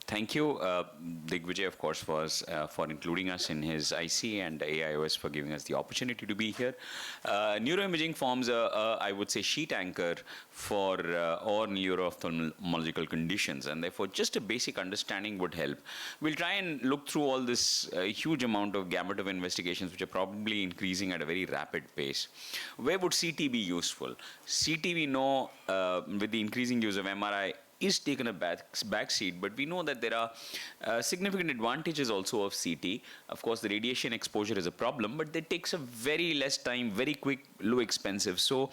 Thank you, Digvijay, of course, for including us in his IC, and AIOS for giving us the opportunity to be here. Neuroimaging forms I would say, sheet anchor for all neuro-ophthalmological conditions, and therefore just a basic understanding would help. We'll try and look through all this huge amount of gamut of investigations, which are probably increasing at a very rapid pace. Where would CT be useful? CT, we know, with the increasing use of MRI, is taken a back seat, but we know that there are significant advantages also of CT. Of course, the radiation exposure is a problem, but it takes a very less time, very quick, low expensive. So,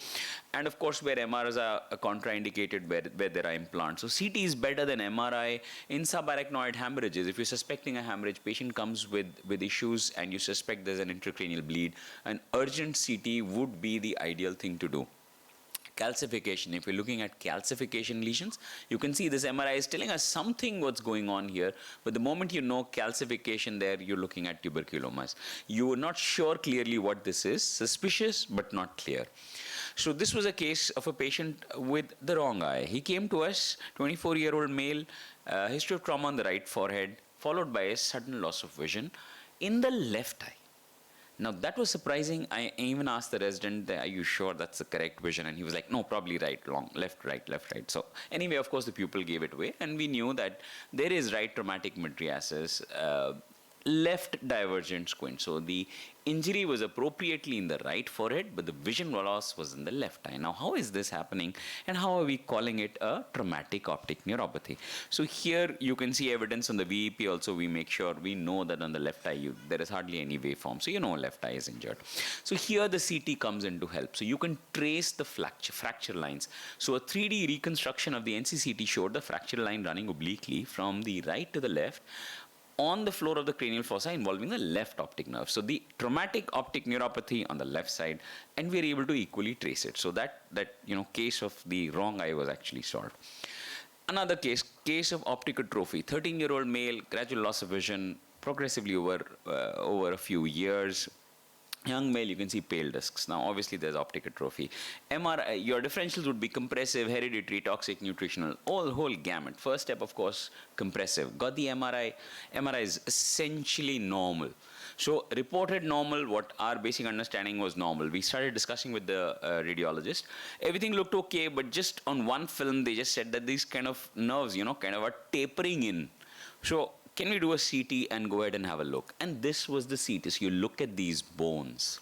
and of course, where MRIs are contraindicated, where there are implants. So CT is better than MRI in subarachnoid hemorrhages. If you're suspecting a hemorrhage, patient comes with issues and you suspect there's an intracranial bleed, an urgent CT would be the ideal thing to do. Calcification, if you're looking at calcification lesions, you can see this MRI is telling us something what's going on here, but the moment you know calcification there, you're looking at tuberculomas. You are not sure clearly what this is, suspicious but not clear. So this was a case of a patient with the wrong eye. He came to us, 24-year-old male, history of trauma on the right forehead, followed by a sudden loss of vision in the left eye. Now that was surprising. I even asked the resident, are you sure that's the correct vision? And he was like, no, probably right, long, left, right, left, right. So anyway, of course, the pupil gave it away, and we knew that there is right traumatic mydriasis, left divergent squint. So the injury was appropriately in the right forehead, but the vision loss was in the left eye. Now, how is this happening, and how are we calling it a traumatic optic neuropathy? So here you can see evidence on the VEP also. We make sure we know that on the left eye there is hardly any waveform, so you know left eye is injured. So here the CT comes in to help. So you can trace the fracture lines. So a 3D reconstruction of the NCCT showed the fracture line running obliquely from the right to the left on the floor of the cranial fossa involving the left optic nerve. So the traumatic optic neuropathy on the left side, and we are able to equally trace it. So that case of the wrong eye was actually solved. Another case of optic atrophy, 13-year-old male, gradual loss of vision, progressively over a few years. Young male, you can see pale discs. Now, obviously, there's optic atrophy. MRI, your differentials would be compressive, hereditary, toxic, nutritional, whole gamut. First step, of course, compressive. Got the MRI. MRI is essentially normal. So, reported normal, what our basic understanding was normal. We started discussing with the radiologist. Everything looked okay, but just on one film, they just said that these kind of nerves, kind of are tapering in. So, can we do a CT and go ahead and have a look? And this was the CT. So you look at these bones.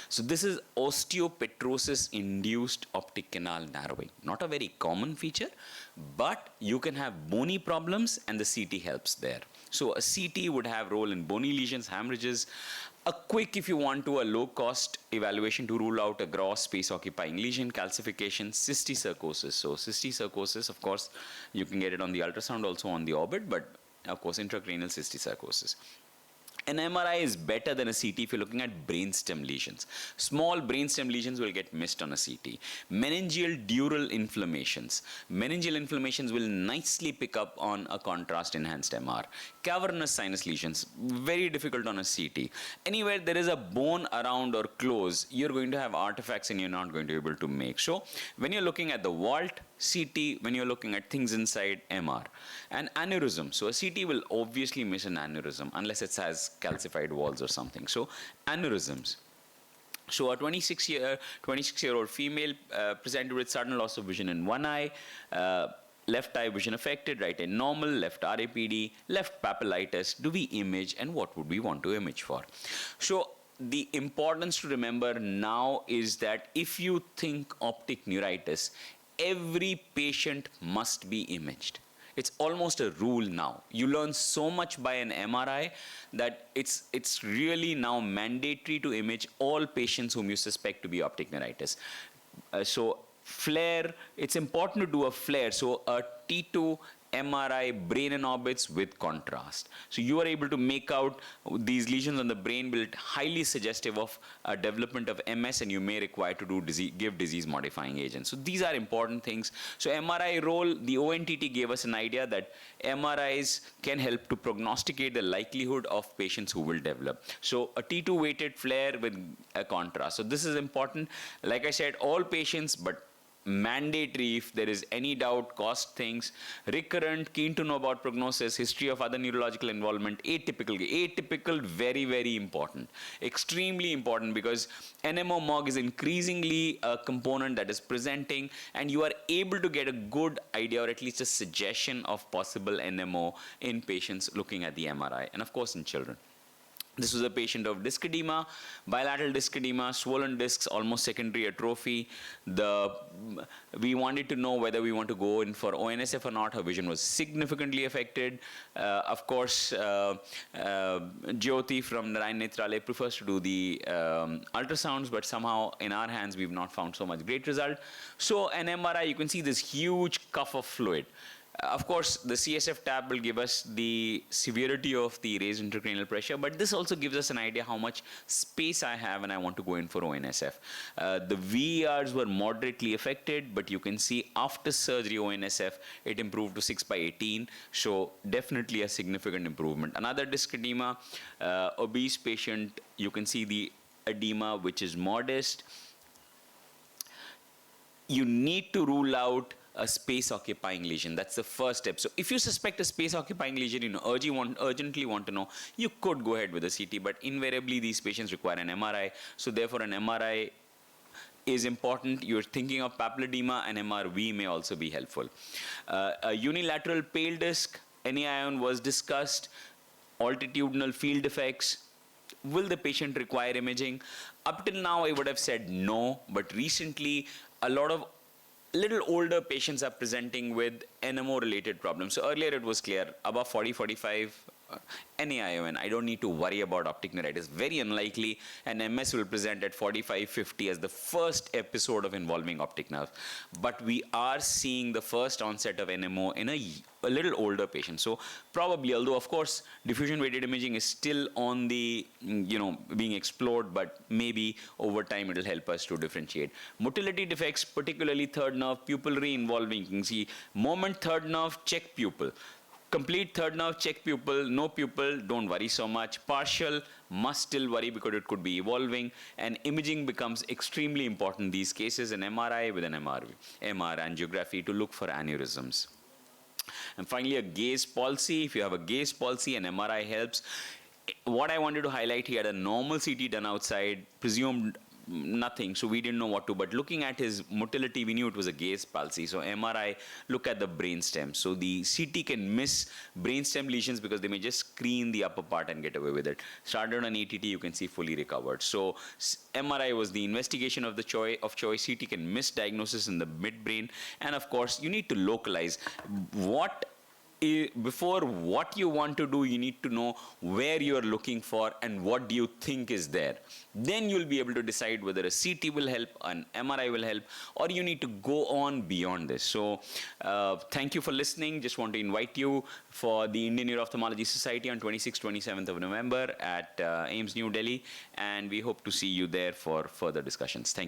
So this is osteopetrosis-induced optic canal narrowing. Not a very common feature, but you can have bony problems and the CT helps there. So a CT would have role in bony lesions, hemorrhages. A quick, if you want to, a low-cost evaluation to rule out a gross space-occupying lesion, calcification, cysticercosis. So cysticercosis, of course, you can get it on the ultrasound, also on the orbit, but of course, intracranial cysticercosis. An MRI is better than a CT if you're looking at brainstem lesions. Small brainstem lesions will get missed on a CT. Meningeal dural inflammations. Meningeal inflammations will nicely pick up on a contrast-enhanced MR. Cavernous sinus lesions, very difficult on a CT. Anywhere there is a bone around or close, you're going to have artifacts and you're not going to be able to make. So when you're looking at the vault, CT, when you're looking at things inside, MR. And aneurysm. So a CT will obviously miss an aneurysm unless it has calcified walls or something. So aneurysms. So a 26-year-old female presented with sudden loss of vision in one eye, left eye vision affected, right eye normal, left RAPD, left papillitis. Do we image, and what would we want to image for? So the importance to remember now is that if you think optic neuritis, every patient must be imaged. It's almost a rule now. You learn so much by an MRI that it's really now mandatory to image all patients whom you suspect to be optic neuritis. So flare, it's important to do a flare. So a T2 MRI brain and orbits with contrast. So you are able to make out these lesions on the brain will highly suggestive of a development of MS, and you may require to give disease modifying agents. So these are important things. So MRI role, the ONTT gave us an idea that MRIs can help to prognosticate the likelihood of patients who will develop. So a T2 weighted flare with a contrast. So this is important. Like I said, all patients, but mandatory if there is any doubt, cost things, recurrent, keen to know about prognosis, history of other neurological involvement, atypical, very, very important, extremely important, because NMO MOG is increasingly a component that is presenting, and you are able to get a good idea or at least a suggestion of possible NMO in patients looking at the MRI, and of course in children. This was a patient of disc edema, bilateral disc edema, swollen discs, almost secondary atrophy. We wanted to know whether we want to go in for ONSF or not. Her vision was significantly affected. Of course, Jyoti from Narayan Netralaya prefers to do the ultrasounds, but somehow in our hands we've not found so much great result. So an MRI, you can see this huge cuff of fluid. Of course, the CSF tab will give us the severity of the raised intracranial pressure, but this also gives us an idea how much space I have when I want to go in for ONSF. The VERs were moderately affected, but you can see after surgery ONSF, it improved to 6/18, so definitely a significant improvement. Another disc edema, obese patient, you can see the edema, which is modest. You need to rule out a space-occupying lesion. That's the first step. So if you suspect a space-occupying lesion, you urgently want to know, you could go ahead with a CT, but invariably these patients require an MRI. So therefore an MRI is important. You're thinking of papilledema, an MRV may also be helpful. A unilateral pale disc, NAION was discussed, altitudinal field effects. Will the patient require imaging? Up till now, I would have said no, but recently, a lot of little older patients are presenting with NMO-related problems. So earlier it was clear, above 40, 45, NAION, I don't need to worry about optic neuritis. Very unlikely an MS will present at 45, 50 as the first episode of involving optic nerve. But we are seeing the first onset of NMO in a little older patient. So probably, although of course diffusion-weighted imaging is still on the, being explored, but maybe over time it will help us to differentiate. Motility defects, particularly third nerve, pupillary involving, you can see moment third nerve, check pupil. Complete third nerve, check pupil, no pupil, don't worry so much. Partial, must still worry because it could be evolving, and imaging becomes extremely important in these cases, an MRI with an MR angiography to look for aneurysms. And finally, a gaze palsy. If you have a gaze palsy, an MRI helps. What I wanted to highlight here, a normal CT done outside, presumed nothing, so we didn't know what to, but looking at his motility, we knew it was a gaze palsy. So MRI, look at the brainstem. So the CT can miss brainstem lesions because they may just screen the upper part and get away with it. Started on ATT, you can see fully recovered. So MRI was the investigation of choice. CT can miss diagnosis in the midbrain, and of course, you need to localize before what you want to do. You need to know where you are looking for and what do you think is there. Then you'll be able to decide whether a CT will help, an MRI will help, or you need to go on beyond this. So thank you for listening. Just want to invite you for the Indian Neuro-Ophthalmology Society on 26th, 27th of November at AIIMS New Delhi, and we hope to see you there for further discussions. Thank you.